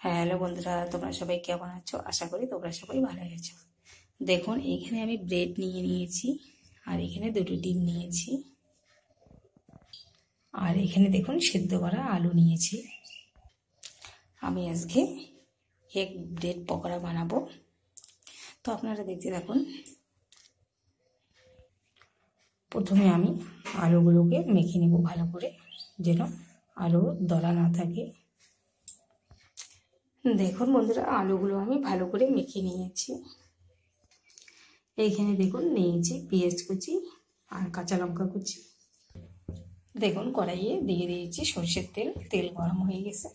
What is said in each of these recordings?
Hello বন্ধুরা, তোমরা সবাই কেমন আছো? আশা করি তোমরা সবাই ভালো আছো। দেখুন, এখানে আমি ব্রেড নিয়ে নিয়েছি, আর এখানে দুটো ডিম নিয়েছি, আর এখানে দেখুন সেদ্ধ করা আলু নিয়েছি। আমি আজকে এক ব্রেড পকোড়া বানাবো, তো আপনারা দেখতে থাকুন। প্রথমে আমি আলুগুলোকে মেখে নেব ভালো করে, যেন আলু দলা না থাকে। দেখুন বন্ধুরা, আলুগুলো আমি ভালো করে মেখে নিয়েছি। এইখানে দেখুন নিয়েছি পেঁয়াজ কুচি আর কাঁচা লঙ্কা কুচি। দেখুন কড়াইয়ে দিয়ে দিয়েছি সরষের তেল, তেল গরম হয়ে গেছে।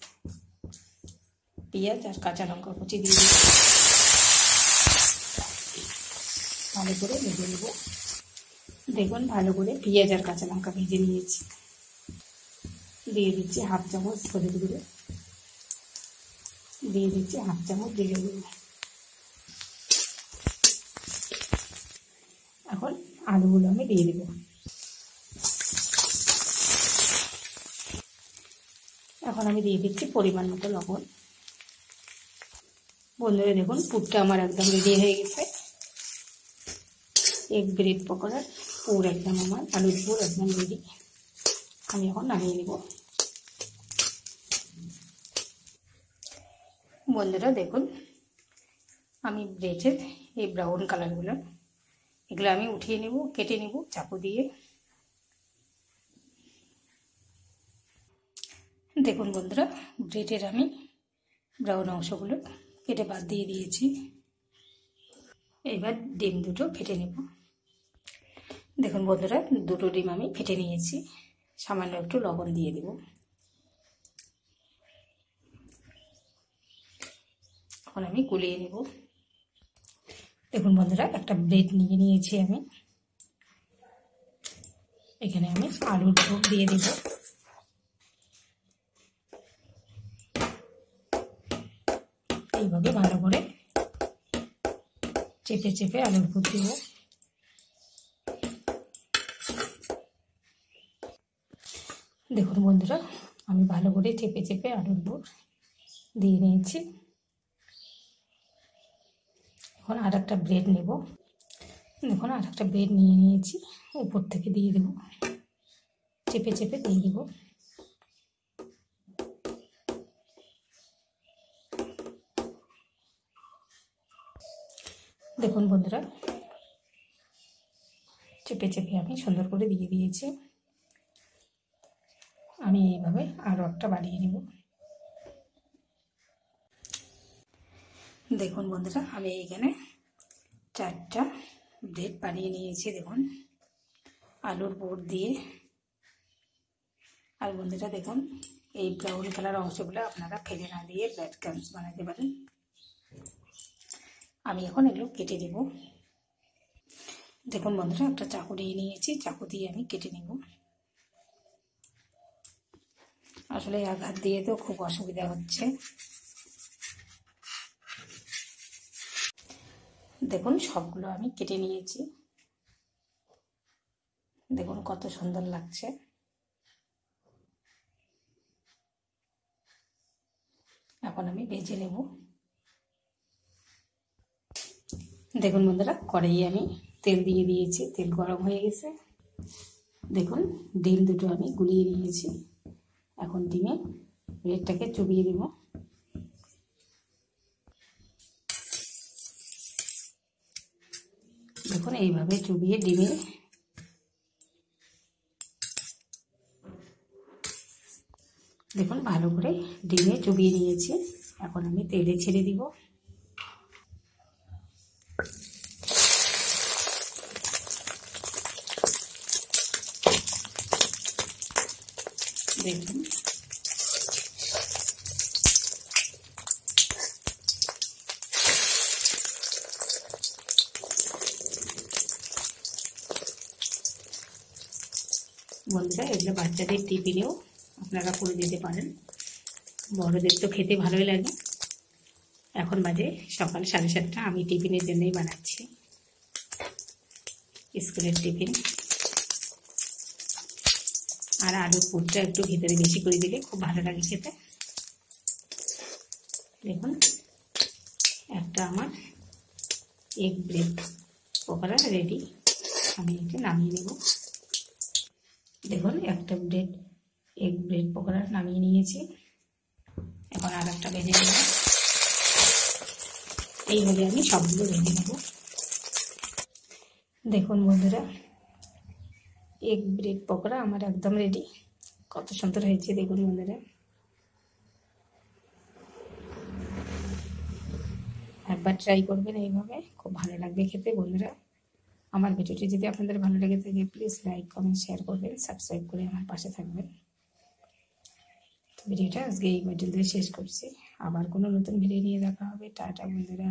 পেঁয়াজ আর কাঁচা লঙ্কা কুচি দিয়ে দিয়েছি, ভালো করে ভেজে নেব। দেখুন ভালো করে পেঁয়াজ আর কাঁচা লঙ্কা ভেজে নিয়েছি। দিয়ে দিচ্ছি হাফ চামচ হলুদ গুঁড়ো, দিয়ে দিচ্ছি হাফ চামচ জিরে গুঁড়ো। এখন আলুগুলো আমি দিয়ে দেব। এখন আমি দিয়ে দিচ্ছি পরিমাণ মতো লবণ। বন্ধুরা দেখুন, পুরটা আমার একদম রেডি হয়ে গেছে। এক ব্রেড পকোড়ার পুর একদম আমার, আলুর পুর একদম রেডি। আমি এখন নামিয়ে নেব। বন্ধুরা দেখুন, আমি ব্রেডের এই ব্রাউন কালারগুলো, এগুলো আমি উঠিয়ে নেব, কেটে নেব চাকু দিয়ে। দেখুন বন্ধুরা, ব্রেডের আমি ব্রাউন অংশগুলো কেটে বাদ দিয়ে দিয়েছি। এবার ডিম দুটো ফেটে নেব। দেখুন বন্ধুরা, দুটো ডিম আমি ফেটে নিয়েছি। সামান্য একটু লবণ দিয়ে দেব। এখন আমি গুলিয়ে নেব। দেখুন বন্ধুরা, একটা ব্রেড নিয়ে নিয়েছি আমি। এখানে আমি আলুর পুর দিয়ে দেব। এইভাবে ভালো করে চেপে চেপে আলুর পুর দেব। দেখুন বন্ধুরা, আমি ভালো করে চেপে চেপে আলুর পুর দিয়ে নিয়েছি। এখন আর একটা ব্রেড নেব। দেখুন আর একটা ব্রেড নিয়ে নিয়েছি, উপর থেকে দিয়ে দেব, চেপে চেপে দিয়ে দেব। দেখুন বন্ধুরা, চেপে চেপে আমি সুন্দর করে দিয়ে দিয়েছি। আমি এইভাবে আরও একটা বানিয়ে নেব। দেখুন বন্ধুরা, আমি এইখানে 4টা ব্রেড বানিয়ে নিয়েছি। দেখুন আলুর পুর দিয়ে। আর বন্ধুরা দেখুন, এই ব্রাউন কালার অংশগুলো আপনারা ফেলে না দিয়ে ব্রেড ক্রাম্বস বানাতে পারেন। আমি এখন এগুলো কেটে নেব। দেখুন বন্ধুরা, একটা চাকু নিয়ে নিয়েছি, চাকু দিয়ে আমি কেটে নেব। আসলে আঘাত দিয়ে তো খুব অসুবিধা হচ্ছে। দেখুন সবগুলো আমি কেটে নিয়েছি। দেখুন কত সুন্দর লাগছে। এখন আমি ভেজে নেব। দেখুন বন্ধুরা, কড়াইয়ে আমি তেল দিয়ে দিয়েছি, তেল গরম হয়ে গেছে। দেখুন ডিম দুটো আমি গুলিয়ে নিয়েছি। এখন ডিমে ব্রেডটাকে চুবিয়ে দেব। দেখুন এইভাবে চুবিয়ে ডিমে দেখুন ভালো করে ডিমে চুবিয়ে নিয়েছি। এখন আমি তেলে ছেড়ে দিব। দেখুন বন্ধুরা, এগুলো বাচ্চাদের টিফিনেও আপনারা করে দিতে পারেন। বড়দের তো খেতে ভালোই লাগে। এখন বাজে সকাল 7:30। আমি টিফিনের জন্যই বানাচ্ছি, স্কুলের টিফিন। আর আলুর পুরটা একটু ভিতরে বেশি করে দিলে খুব ভালো লাগে খেতে। দেখুন একটা আমার এগ ব্রেড পকোড়া রেডি। আমি এটি নামিয়ে নেব। দেখুন একটা এগ ব্রেড পকোড়া নামিয়ে নিয়েছি। এখন আর একটা ভেজে নেব। এইভাবে আমি সবগুলো ভেজে নেব। দেখুন বন্ধুরা, এগ ব্রেড পকোড়া আমার একদম রেডি। কত সুন্দর হয়েছে দেখুন বন্ধুরা। একবার ট্রাই করবেন এইভাবে, খুব ভালো লাগবে খেতে বন্ধুরা। আমার ভিডিওটি যদি আপনাদের ভালো লেগে থাকে প্লিজ লাইক কমেন্ট শেয়ার করবেন, সাবস্ক্রাইব করে আমার পাশে থাকবেন। তো ভিডিওটা আজকে এই পর্যন্ত শেষ করছি। আবার কোনো নতুন ভিডিও নিয়ে দেখা হবে। টাটা বন্ধুরা।